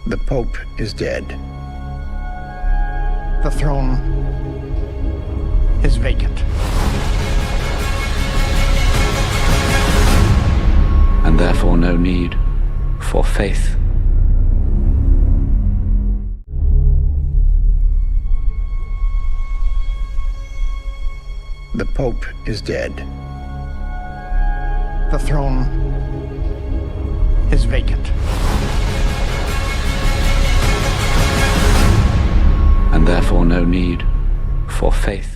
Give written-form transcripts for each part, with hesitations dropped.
The Pope is dead. The throne is vacant. And therefore no need for faith. The Pope is dead. The throne is vacant. And therefore no need for faith.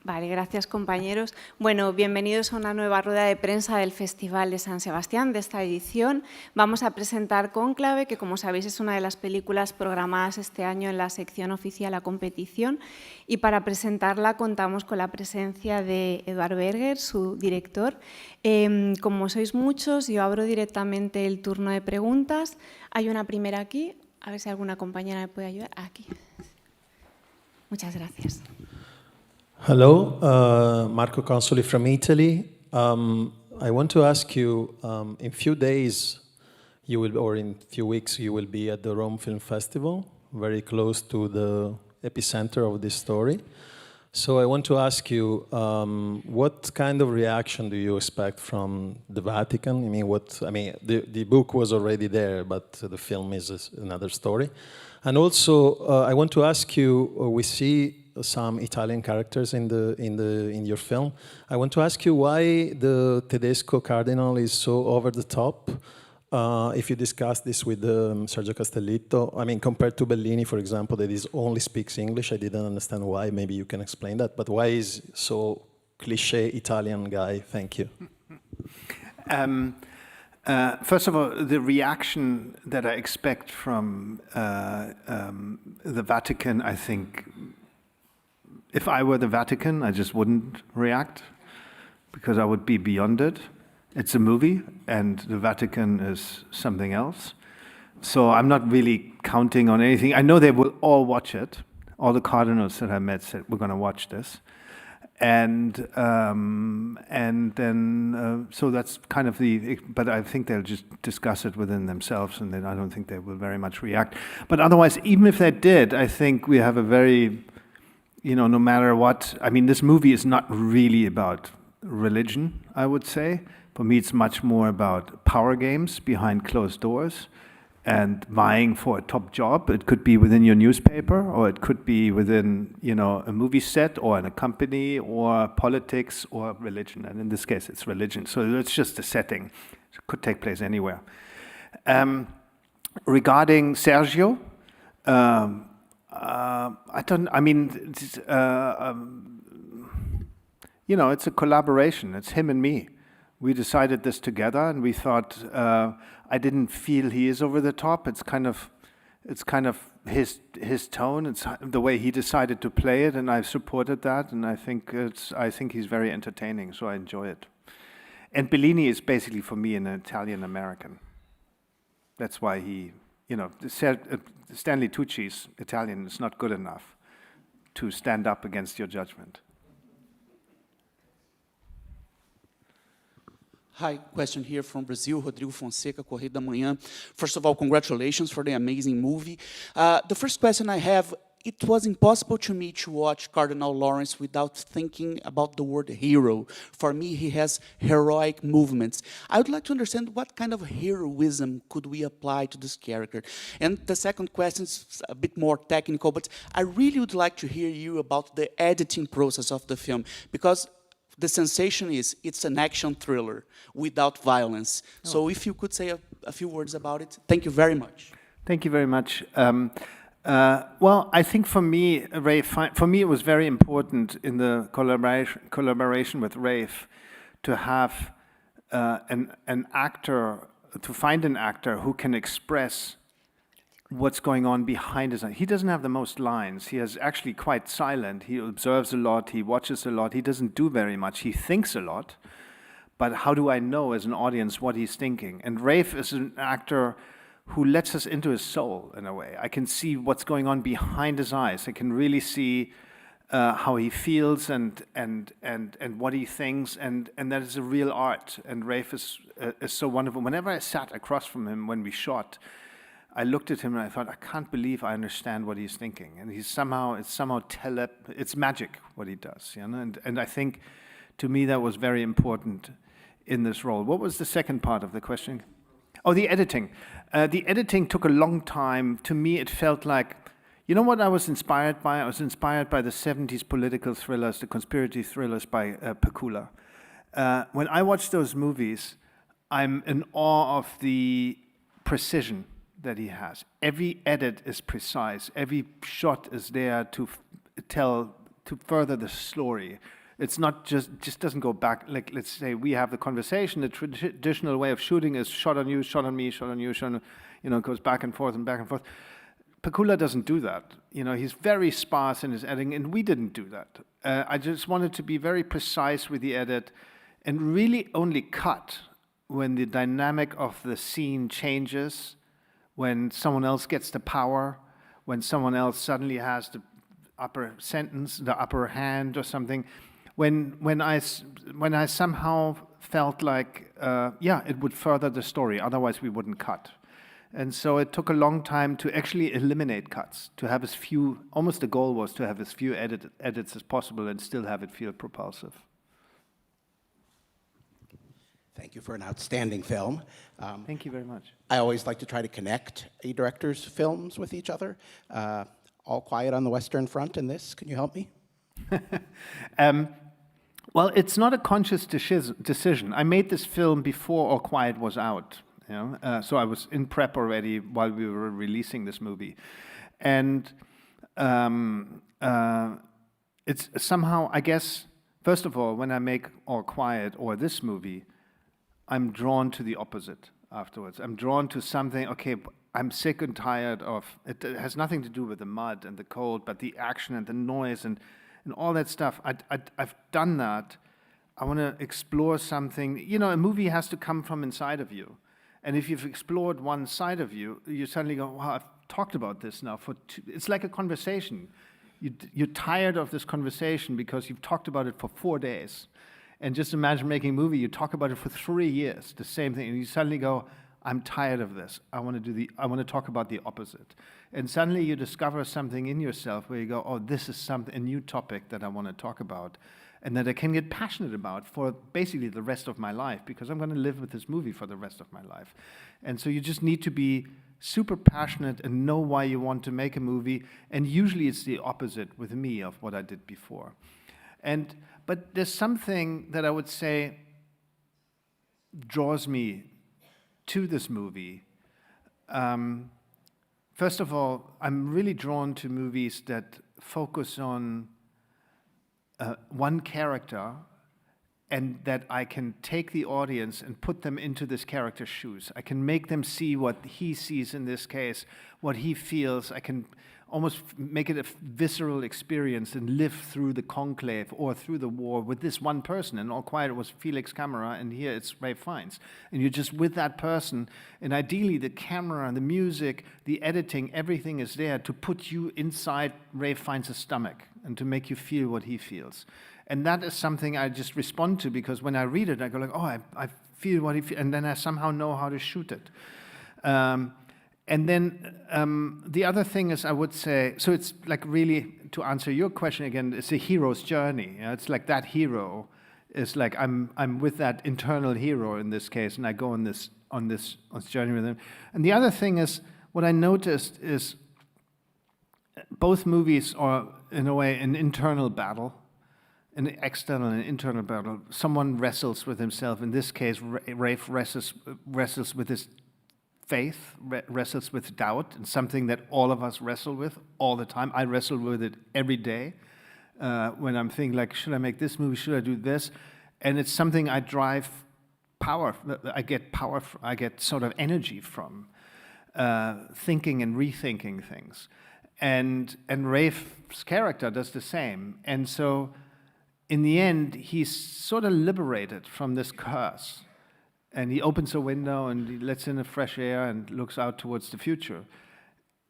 Vale, gracias compañeros. Bueno, bienvenidos a una nueva rueda de prensa del Festival de San Sebastián, de esta edición. Vamos a presentar Cónclave, que como sabéis es una de las películas programadas este año en la sección oficial a competición. Y para presentarla contamos con la presencia de BERGER, su director. Como sois muchos, yo abro directamente el turno de preguntas. Hay una primera aquí, a ver si alguna compañera me puede ayudar. Aquí. Muchas gracias. Hello, Marco Consoli from Italy. I want to ask you, in few days, or in few weeks, you will be at the Rome Film Festival, very close to the epicenter of this story. So I want to ask you, what kind of reaction do you expect from the Vatican? The book was already there, but the film is another story. And also, I want to ask you, we see some Italian characters in your film. I want to ask you why the Tedesco cardinal is so over the top. If you discuss this with Sergio Castellitto, compared to Bellini, for example, that only speaks English, I didn't understand why. Maybe you can explain that. But why is so cliché Italian guy? Thank you. First of all, the reaction that I expect from the Vatican, I think, if I were the Vatican, I just wouldn't react because I would be beyond it. It's a movie and the Vatican is something else. So I'm not really counting on anything. I know they will all watch it. All the cardinals that I met said, we're going to watch this. And then, so that's kind of but I think they'll just discuss it within themselves and then I don't think they will very much react. But otherwise, even if they did, I think we have a very, no matter what, this movie is not really about religion, I would say. For me, it's much more about power games behind closed doors and vying for a top job. It could be within your newspaper, or it could be within, a movie set, or in a company, or politics, or religion. And in this case, it's religion. So it's just a setting. It could take place anywhere. Regarding Sergio, it's a collaboration. It's him and me. We decided this together, and we thought I didn't feel he is over the top. It's kind of his tone. It's the way he decided to play it, and I supported that. And I think he's very entertaining, so I enjoy it. And Bellini is basically for me an Italian American. That's why he, Stanley Tucci's Italian is not good enough to stand up against your judgment. Hi, question here from Brazil, Rodrigo Fonseca, Correio da Manhã. First of all, congratulations for the amazing movie. The first question I have, it was impossible to me to watch Cardinal Lawrence without thinking about the word hero. For me, he has heroic movements. I would like to understand what kind of heroism could we apply to this character. And the second question is a bit more technical, but I really would like to hear you about the editing process of the film, because the sensation is it's an action thriller without violence. Oh. So if you could say a few words about it, thank you very much. Thank you very much. Well, I think for me, it was very important in the collaboration with Rafe to have an actor, to find an actor who can express what's going on behind his eyes. He doesn't have the most lines. He is actually quite silent. He observes a lot. He watches a lot. He doesn't do very much. He thinks a lot. But how do I know as an audience what he's thinking? And Rafe is an actor who lets us into his soul in a way. I can see what's going on behind his eyes. I can really see how he feels and what he thinks, and that is a real art. And Rafe is so wonderful. Whenever I sat across from him when we shot, I looked at him and I thought, I can't believe I understand what he's thinking. And it's magic what he does, you know. And I think, to me, that was very important in this role. What was the second part of the question? Oh, the editing. The editing took a long time. To me, it felt like, you know what I was inspired by? I was inspired by the 70s political thrillers, the conspiracy thrillers by Pakula. When I watch those movies, I'm in awe of the precision that he has. Every edit is precise. Every shot is there to further the story. It's not just doesn't go back. Like, let's say we have the conversation. The traditional way of shooting is shot on you, shot on me, shot on you, shot on, you know, it goes back and forth and back and forth. Pakula doesn't do that. You know, he's very sparse in his editing, and we didn't do that. I just wanted to be very precise with the edit and really only cut when the dynamic of the scene changes, when someone else gets the power, when someone else suddenly has the upper sentence, the upper hand or something. When I somehow felt like, it would further the story, otherwise we wouldn't cut. And so it took a long time to actually eliminate cuts, to have as few, almost the goal was to have as few edits as possible and still have it feel propulsive. Thank you for an outstanding film. Thank you very much. I always like to try to connect a director's films with each other. All Quiet on the Western Front in this, can you help me? Well, it's not a conscious decision. I made this film before All Quiet was out. You know? So I was in prep already while we were releasing this movie. And it's somehow, I guess, first of all, when I make All Quiet or this movie, I'm drawn to the opposite afterwards. I'm drawn to something, okay, I'm sick and tired of, it has nothing to do with the mud and the cold, but the action and the noise and all that stuff. I've done that. I want to explore something. You know, a movie has to come from inside of you. And if you've explored one side of you, you suddenly go, wow, I've talked about this now for it's like a conversation. You're tired of this conversation because you've talked about it for 4 days. And just imagine making a movie, you talk about it for 3 years, the same thing, and you suddenly go, I'm tired of this. I want to talk about the opposite. And suddenly you discover something in yourself where you go, oh, this is a new topic that I want to talk about and that I can get passionate about for basically the rest of my life, because I'm going to live with this movie for the rest of my life. And so you just need to be super passionate and know why you want to make a movie. And usually it's the opposite with me of what I did before. But there's something that I would say draws me to this movie. First of all, I'm really drawn to movies that focus on one character and that I can take the audience and put them into this character's shoes. I can make them see what he sees in this case, what he feels. I can almost make it a visceral experience and live through the conclave or through the war with this one person. And All Quiet was Felix Camera, and here it's Ralph Fiennes. And you're just with that person, and ideally the camera and the music, the editing, everything is there to put you inside Ralph Fiennes' stomach and to make you feel what he feels. And that is something I just respond to, because when I read it, I go like, oh, I feel what he feels, and then I somehow know how to shoot it. And then the other thing is, I would say, so it's like really, to answer your question again, it's a hero's journey. You know? It's like that hero is like, I'm with that internal hero in this case, and I go on this journey with him. And the other thing is, what I noticed is both movies are, in a way, an internal battle, an external and internal battle. Someone wrestles with himself. In this case, Rafe wrestles with his faith, wrestles with doubt, and something that all of us wrestle with all the time. I wrestle with it every day when I'm thinking like, should I make this movie? Should I do this? And it's something I get power, I get sort of energy from thinking and rethinking things. And Rafe's character does the same. And so in the end, he's sort of liberated from this curse. And he opens a window and he lets in the fresh air and looks out towards the future.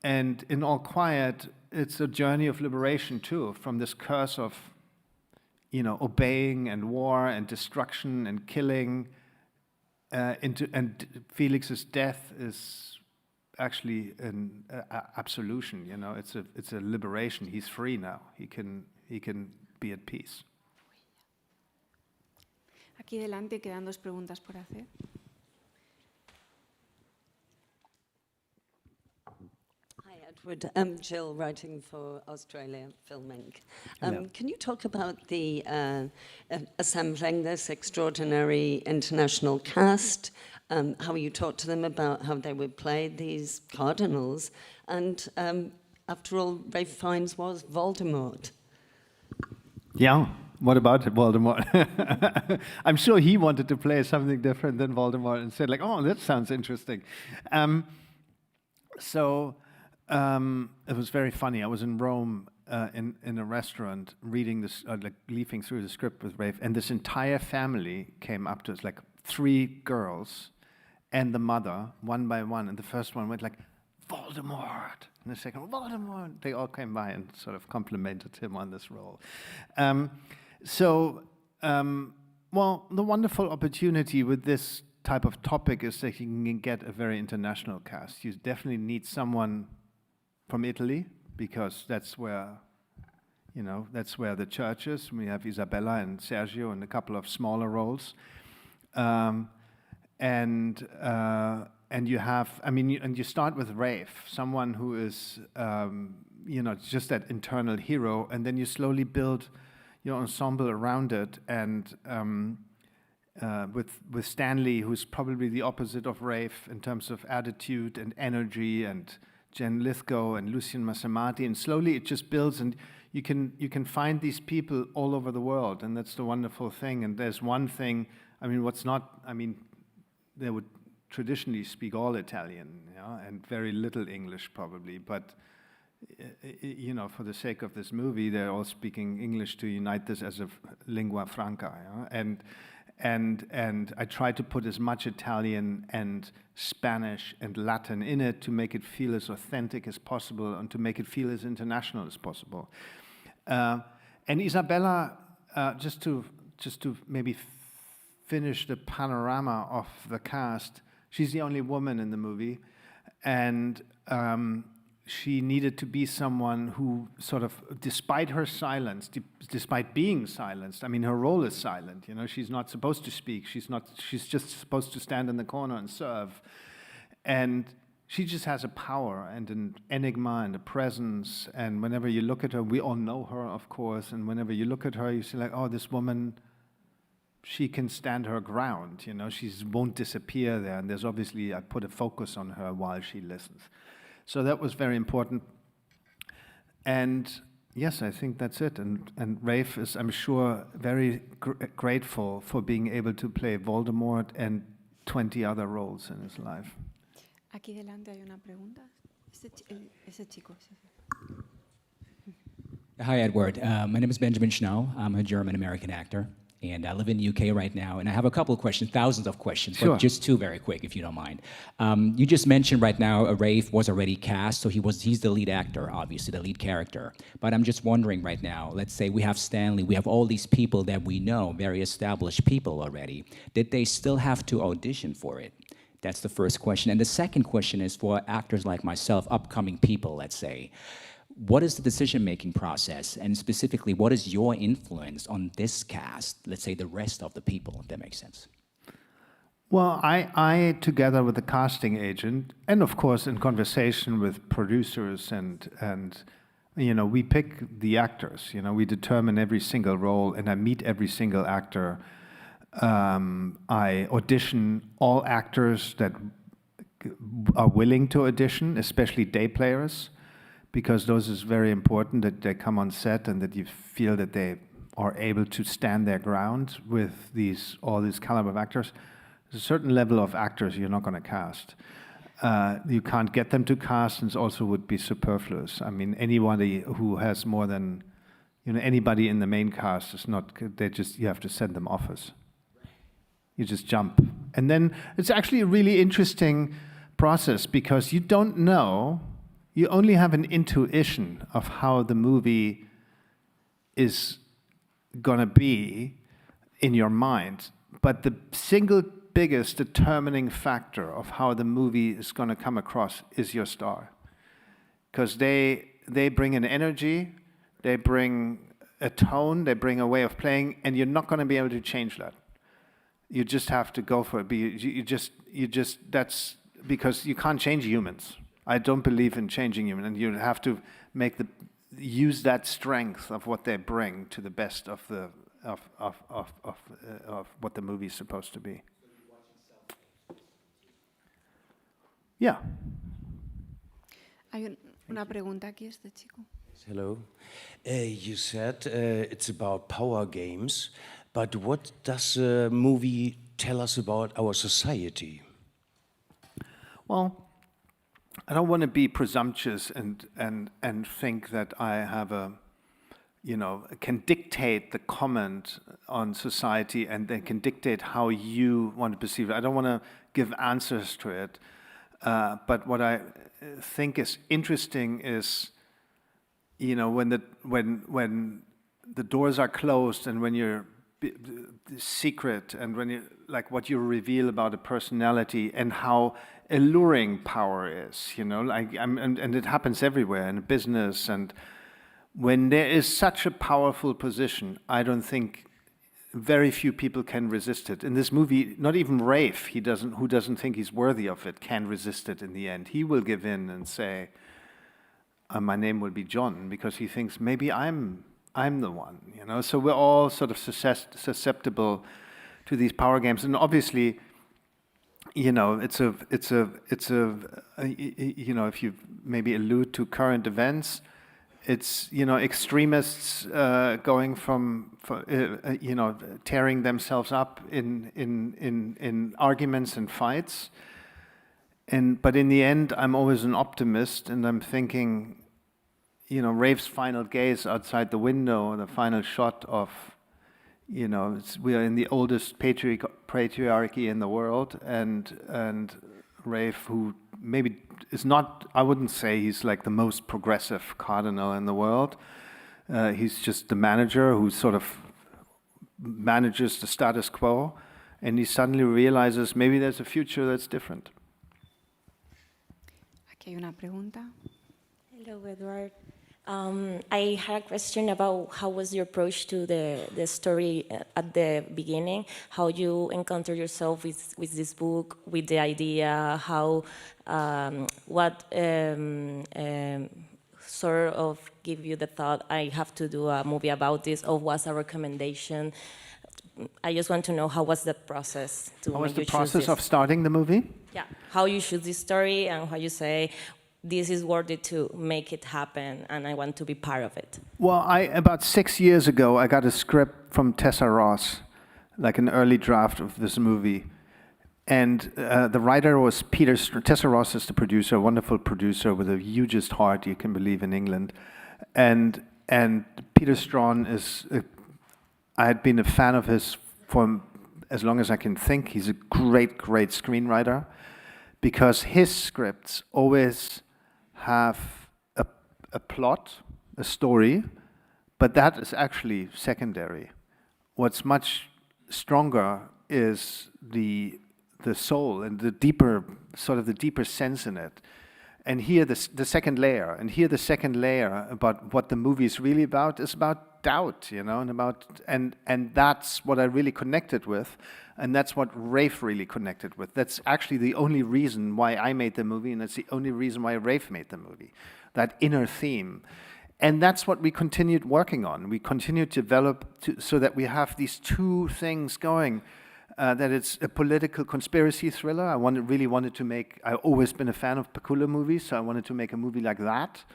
And in All Quiet, it's a journey of liberation too, from this curse of, obeying and war and destruction and killing. And Felix's death is actually an absolution. It's a liberation. He's free now. He can be at peace. Aquí delante quedan dos preguntas por hacer. I'm Jill, writing for Australia Film Inc. Can you talk about the assembling this extraordinary international cast, how you talked to them about how they would play these cardinals, and after all, Ralph Fiennes was Voldemort. Yeah, what about Voldemort? I'm sure he wanted to play something different than Voldemort and said, oh, that sounds interesting. It was very funny. I was in Rome in a restaurant reading this, leafing through the script with Rafe, and this entire family came up to us, 3 girls and the mother, one by one. And the first one went Voldemort. And the second, Voldemort. They all came by and sort of complimented him on this role. The wonderful opportunity with this type of topic is that you can get a very international cast. You definitely need someone from Italy, because that's where the church is. We have Isabella and Sergio and a couple of smaller roles. And you start with Rafe, someone who is, just that internal hero, and then you slowly build your ensemble around it. And with Stanley, who's probably the opposite of Rafe in terms of attitude and energy, and Jen Lithgow and Lucien Massamati, and slowly it just builds, and you can find these people all over the world, and that's the wonderful thing. And there's one thing, they would traditionally speak all Italian, and very little English probably, but for the sake of this movie, they're all speaking English to unite this as a lingua franca, And I try to put as much Italian and Spanish and Latin in it to make it feel as authentic as possible and to make it feel as international as possible. And Isabella, just to maybe finish the panorama of the cast, she's the only woman in the movie, and she needed to be someone who sort of, despite her silence, despite being silenced, her role is silent, she's not supposed to speak, she's just supposed to stand in the corner and serve. And she just has a power and an enigma and a presence, and whenever you look at her, we all know her, of course, and whenever you look at her, you see oh, this woman, she can stand her ground, she won't disappear there, and there's obviously, I put a focus on her while she listens. So that was very important. And yes, I think that's it. And Rafe is, I'm sure, very grateful for being able to play Voldemort and 20 other roles in his life. Aquí delante hay una pregunta. Ese chico. Hi, Edward. My name is Benjamin Schnau. I'm a German-American actor, and I live in the UK right now. And I have a couple of questions, thousands of questions, sure. But just 2 very quick, if you don't mind. You just mentioned right now Rafe was already cast, so he's the lead actor, obviously, the lead character. But I'm just wondering right now, let's say we have Stanley, we have all these people that we know, very established people already. Did they still have to audition for it? That's the first question. And the second question is for actors like myself, upcoming people, let's say. What is the decision-making process, and specifically, what is your influence on this cast, let's say the rest of the people, if that makes sense? Well, I together with the casting agent, and of course in conversation with producers and we pick the actors, we determine every single role, and I meet every single actor. I audition all actors that are willing to audition, especially day players, because those is very important that they come on set and that you feel that they are able to stand their ground with all these caliber of actors. There's a certain level of actors you're not going to cast. You can't get them to cast, and it also would be superfluous. Anybody who has more than, anybody in the main cast is not, you have to send them offers. You just jump. And then it's actually a really interesting process because you don't know, you only have an intuition of how the movie is gonna be in your mind. But the single biggest determining factor of how the movie is gonna come across is your star. Because they bring an energy, they bring a tone, they bring a way of playing, and you're not gonna be able to change that. You just have to go for it. You just, that's because you can't change humans. I don't believe in changing humans, and you have to use that strength of what they bring to the best of what the movie is supposed to be. Yeah. Hay una pregunta aquí, este chico. Hello. You said it's about power games, but what does the movie tell us about our society? Well, I don't want to be presumptuous and think that I have can dictate the comment on society and then can dictate how you want to perceive it. I don't want to give answers to it. But what I think is interesting is, when the doors are closed and when you're secret and when you what you reveal about a personality and how alluring power is, and it happens everywhere in business. And when there is such a powerful position, I don't think very few people can resist it. In this movie, not even Rafe, who doesn't think he's worthy of it, can resist it in the end. He will give in and say, my name will be John, because he thinks maybe I'm the one, So we're all sort of susceptible to these power games, and obviously, it's a if you maybe allude to current events, it's extremists going from tearing themselves up in arguments and fights. But in the end, I'm always an optimist, and I'm thinking, Rafe's final gaze outside the window, the final shot of, we are in the oldest patriarchy in the world, and Rafe, who maybe is not, I wouldn't say he's like the most progressive cardinal in the world. He's just the manager who sort of manages the status quo, and he suddenly realizes maybe there's a future that's different. Aquí hay una pregunta. Hello, Edward. I had a question about how was your approach to the story at the beginning, how you encounter yourself with this book, with the idea, how, what sort of give you the thought, I have to do a movie about this, or was a recommendation? I just want to know how was the process to How was make the process this? of starting the movie? Yeah, how you choose this story and how you say, this is worth it to make it happen, and I want to be part of it. Well, About 6 years ago, I got a script from Tessa Ross, like an early draft of this movie. And the writer was Tessa Ross is the producer, a wonderful producer with the hugest heart you can believe in England. And Peter Strawn is, I had been a fan of his for as long as I can think. He's a great, great screenwriter, because his scripts always have a plot, a story, but that is actually secondary. What's much stronger is the soul and the deeper sense in it. And here the second layer, about what the movie is really about is about doubt, and that's what I really connected with, and that's what Rafe really connected with. That's actually the only reason why I made the movie, and that's the only reason why Rafe made the movie, that inner theme. And that's what we continued working on. We continued to develop so that we have these two things going, that it's a political conspiracy thriller. I really wanted to make, I've always been a fan of Pakula movies, so I wanted to make a movie like that.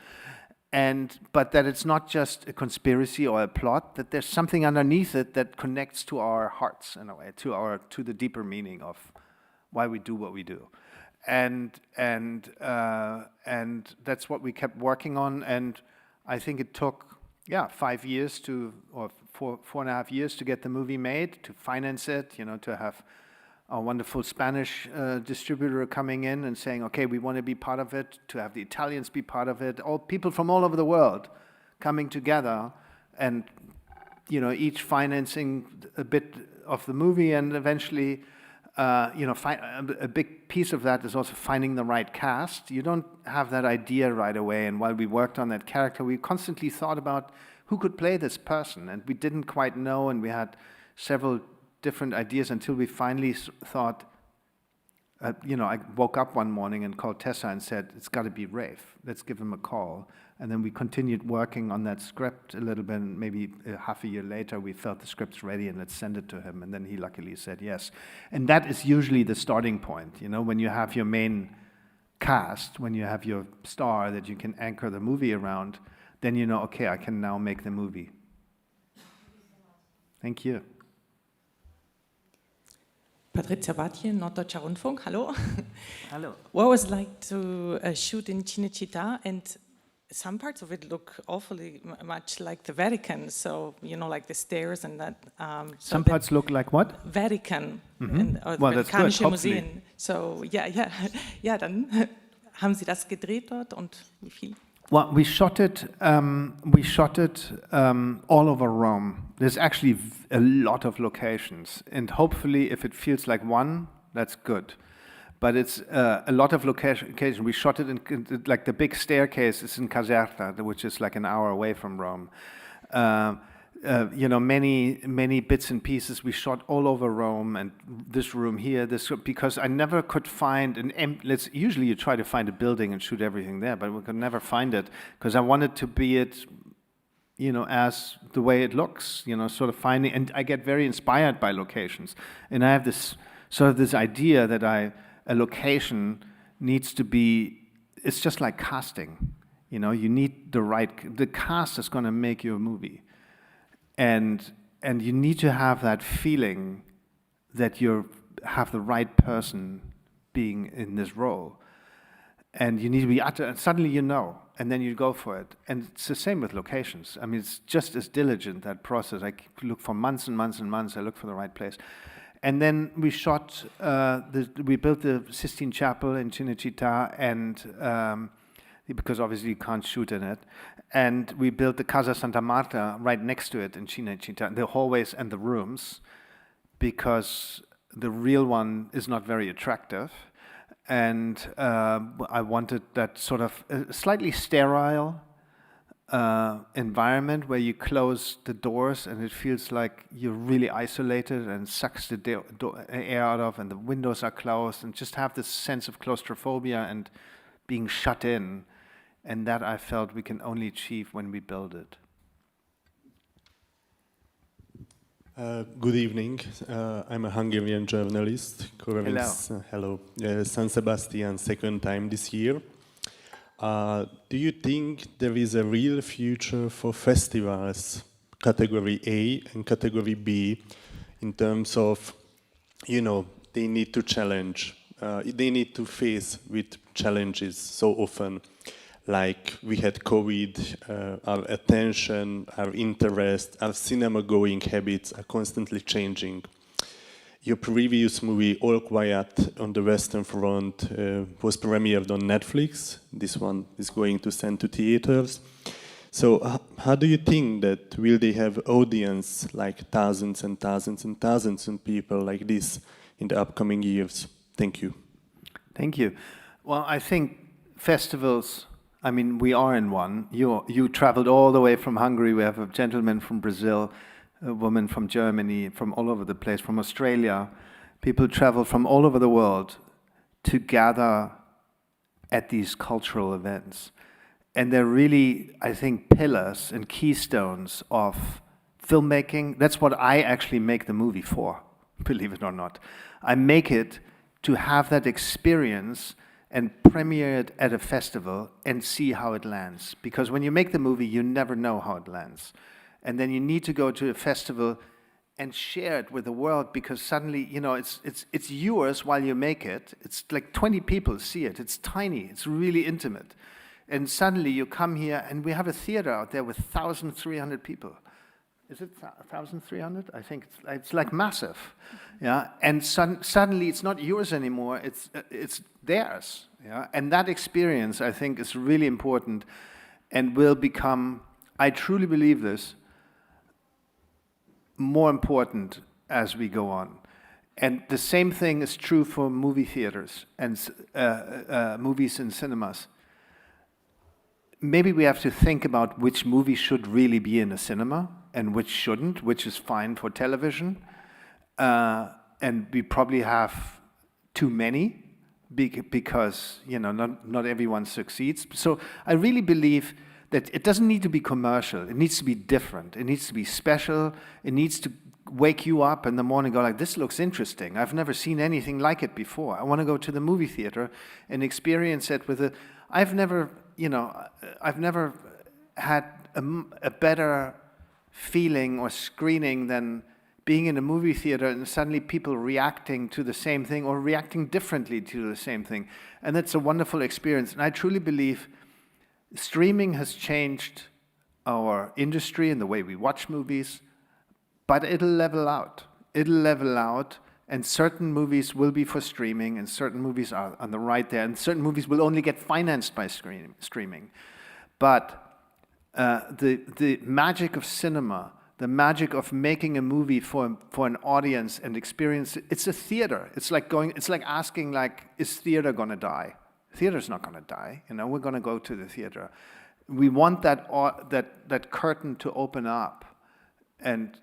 But that it's not just a conspiracy or a plot, that there's something underneath it that connects to our hearts in a way, to the deeper meaning of why we do what we do. And that's what we kept working on, and I think it took 5 years or 4.5 years to get the movie made, to finance it, to have our wonderful Spanish distributor coming in and saying, okay, we want to be part of it, to have the Italians be part of it, all people from all over the world coming together and, each financing a bit of the movie, and eventually, a big piece of that is also finding the right cast. You don't have that idea right away, and while we worked on that character, we constantly thought about who could play this person, and we didn't quite know, and we had several different ideas until we finally thought, I woke up one morning and called Tessa and said, it's got to be Rafe. Let's give him a call. And then we continued working on that script a little bit, and maybe half a year later we felt the script's ready and let's send it to him. And then he luckily said yes. And that is usually the starting point, when you have your main cast, when you have your star that you can anchor the movie around, then okay, I can now make the movie. Thank you. Patricia Batje, Norddeutscher Rundfunk, hallo. Hello. What was it like to shoot in Cinecittà? And some parts of it look awfully much like the Vatican, so, like the stairs and that. Some parts look like what? Vatican. Mm-hmm. Or Well, the that's good, Vatikanische hopefully. Museen. So, ja, dann haben Sie das gedreht dort und wie viel? Well, we shot it all over Rome. There's actually a lot of locations, and hopefully, if it feels like one, that's good. But it's a lot of locations. We shot it in like the big staircase is in Caserta, which is like an hour away from Rome. Many bits and pieces we shot all over Rome, and this room here, because I never could find usually you try to find a building and shoot everything there, but we could never find it because I wanted to be it, as the way it looks, sort of finding, and I get very inspired by locations, and I have this idea that a location needs to be, it's just like casting, you need the cast is going to make you a movie. And you need to have that feeling that you have the right person being in this role. And you need to be and suddenly and then you go for it. And it's the same with locations. I mean, it's just as diligent, that process. I look for months and months and months, I look for the right place. And then we shot, we built the Sistine Chapel in Cinecittà, and because obviously you can't shoot in it. And we built the Casa Santa Marta right next to it in Cinecittà, the hallways and the rooms, because the real one is not very attractive. And I wanted that sort of slightly sterile environment where you close the doors and it feels like you're really isolated and sucks the air out of, and the windows are closed, and just have this sense of claustrophobia and being shut in. And that I felt we can only achieve when we build it. Good evening. I'm a Hungarian journalist covering San Sebastian second time this year. Do you think there is a real future for festivals, category A and category B, in terms of, they need to challenge, they need to face with challenges so often? Like we had COVID, our attention, our interest, our cinema-going habits are constantly changing. Your previous movie, All Quiet on the Western Front, was premiered on Netflix. This one is going to send to theaters. So how do you think that will they have audience like thousands and thousands and thousands of people like this in the upcoming years? Thank you. Thank you. Well, I think festivals, I mean, we are in one. You traveled all the way from Hungary. We have a gentleman from Brazil, a woman from Germany, from all over the place, from Australia. People travel from all over the world to gather at these cultural events. And they're really, I think, pillars and keystones of filmmaking. That's what I actually make the movie for, believe it or not. I make it to have that experience and premiere it at a festival and see how it lands. Because when you make the movie, you never know how it lands. And then you need to go to a festival and share it with the world, because suddenly, it's yours while you make it. It's like 20 people see it. It's tiny. It's really intimate. And suddenly you come here, and we have a theater out there with 1,300 people. is it 1,300? I think it's like massive, yeah. And suddenly it's not yours anymore. It's theirs, yeah. And that experience, I think, is really important, and will become, I truly believe this, more important as we go on. And the same thing is true for movie theaters and movies in cinemas. Maybe we have to think about which movie should really be in a cinema and which shouldn't, which is fine for television. And we probably have too many because, you know, not everyone succeeds. So I really believe that it doesn't need to be commercial. It needs to be different. It needs to be special. It needs to wake you up in the morning and go like, this looks interesting. I've never seen anything like it before. I want to go to the movie theater and experience it with a, I've never had a better feeling or screening than being in a movie theater and suddenly people reacting to the same thing or reacting differently to the same thing. And that's a wonderful experience. And I truly believe streaming has changed our industry and the way we watch movies, but it'll level out. It'll level out, and certain movies will be for streaming, and certain movies are on the right there, and certain movies will only get financed by streaming. But the magic of cinema, the magic of making a movie for an audience and experience, it's a theater. It's like asking, like, is theater gonna die? Theater's not gonna die. You know, we're gonna go to the theater. We want that curtain to open up and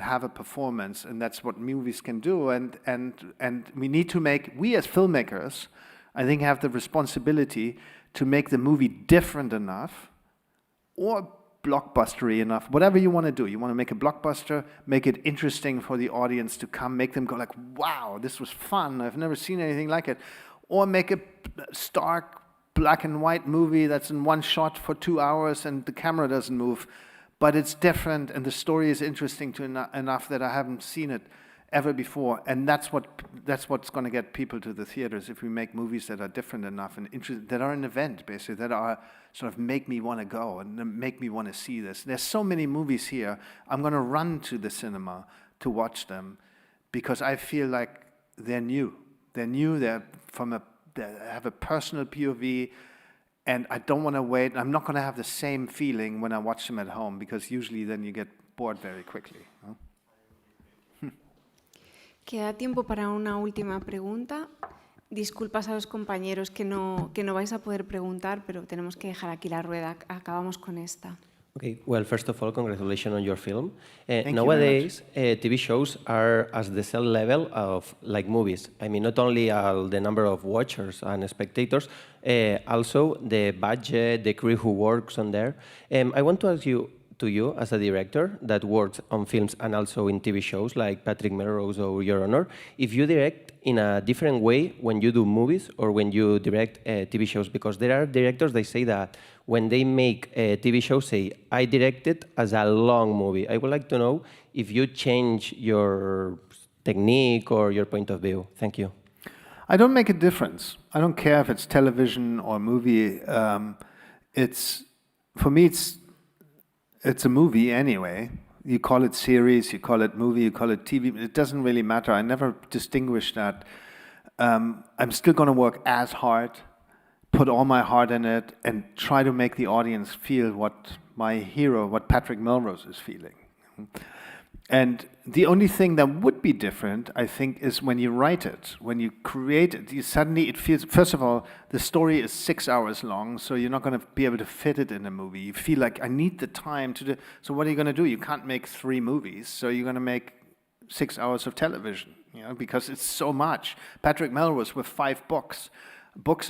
have a performance, and that's what movies can do. And we need to make, we as filmmakers, I think, have the responsibility to make the movie different enough or blockbustery enough, whatever you want to do. You want to make a blockbuster, make it interesting for the audience to come, make them go like, wow, this was fun, I've never seen anything like it. Or make a stark black and white movie that's in one shot for 2 hours and the camera doesn't move, but it's different and the story is interesting enough that I haven't seen it ever before. And that's what's going to get people to the theaters, if we make movies that are different enough and that are an event, basically, that are sort of make me want to go and make me want to see this. There's so many movies here. I'm going to run to the cinema to watch them because I feel like they're new. They're new, they have a personal POV, and I don't want to wait. I'm not going to have the same feeling when I watch them at home, because usually then you get bored very quickly. Queda tiempo para una última pregunta. Disculpas a los compañeros que no vais a poder preguntar, pero tenemos que dejar aquí la rueda. Acabamos con esta. Okay, well, first of all, congratulations on your film. Thank Nowadays, TV shows are at the same level of like movies. I mean, not only the number of watchers and spectators, also the budget, the crew who works on there. I want to ask you, as a director that works on films and also in TV shows like Patrick Melrose or Your Honor, if you direct in a different way when you do movies or when you direct TV shows, because there are directors, they say that when they make a TV show, say, I direct it as a long movie. I would like to know if you change your technique or your point of view. Thank you. I don't make a difference. I don't care if it's television or movie. For me, it's a movie anyway. You call it series, you call it movie, you call it TV. It doesn't really matter. I never distinguish that. I'm still going to work as hard, put all my heart in it, and try to make the audience feel what my hero, what Patrick Melrose is feeling. And the only thing that would be different, I think, is when you write it, when you create it, suddenly it feels, first of all, the story is 6 hours long, so you're not going to be able to fit it in a movie. You feel like, I need the time to do, so what are you going to do? You can't make 3 movies, so you're going to make 6 hours of television, you know, because it's so much. Patrick Melrose with 5 books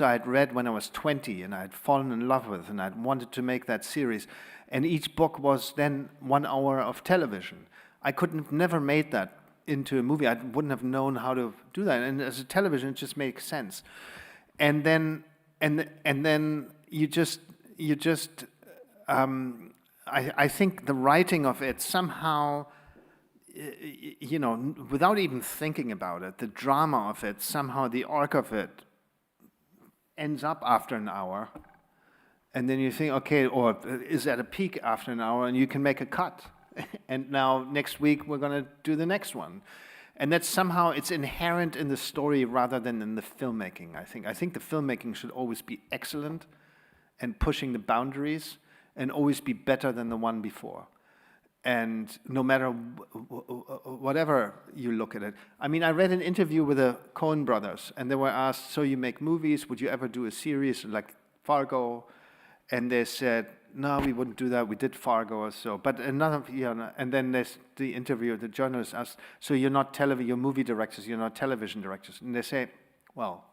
I had read when I was 20 and I had fallen in love with, and I wanted to make that series. And each book was then 1 hour of television. I could have never made that into a movie. I wouldn't have known how to do that. And as a television, it just makes sense. And then you just I think the writing of it somehow, you know, without even thinking about it, the drama of it, somehow the arc of it ends up after an hour. And then you think, okay, or is at a peak after an hour, and you can make a cut. And now next week we're going to do the next one. And that's somehow, it's inherent in the story rather than in the filmmaking, I think. I think the filmmaking should always be excellent and pushing the boundaries and always be better than the one before. And no matter whatever you look at it. I mean, I read an interview with the Coen brothers, and they were asked, so you make movies, would you ever do a series like Fargo? And they said, no, we wouldn't do that. We did Fargo or so. But another, and then there's the interview, the journalist asked, so you're not you're movie directors, you're not television directors. And they say, well,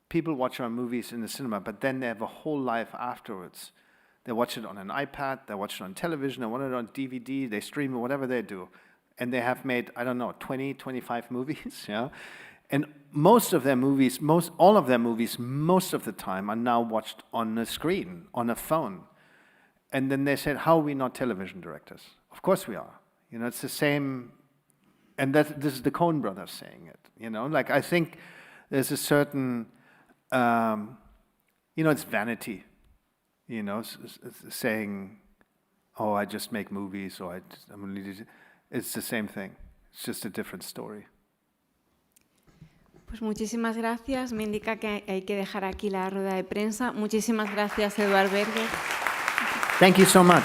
people watch our movies in the cinema, but then they have a whole life afterwards. They watch it on an iPad, they watch it on television, they watch it on DVD, they stream it, whatever they do. And they have made, I don't know, 20, 25 movies, yeah? And most of their movies, all of their movies, most of the time are now watched on a screen, on a phone. And then they said, how are we not television directors? Of course we are. You know, it's the same, and this is the Coen brothers saying it, you know? Like, I think there's a certain, it's vanity, saying, oh, I just make movies, or it's the same thing. It's just a different story. Pues muchísimas gracias. Me indica que hay que dejar aquí la rueda de prensa. Muchísimas gracias, Eduard Berger. Thank you so much.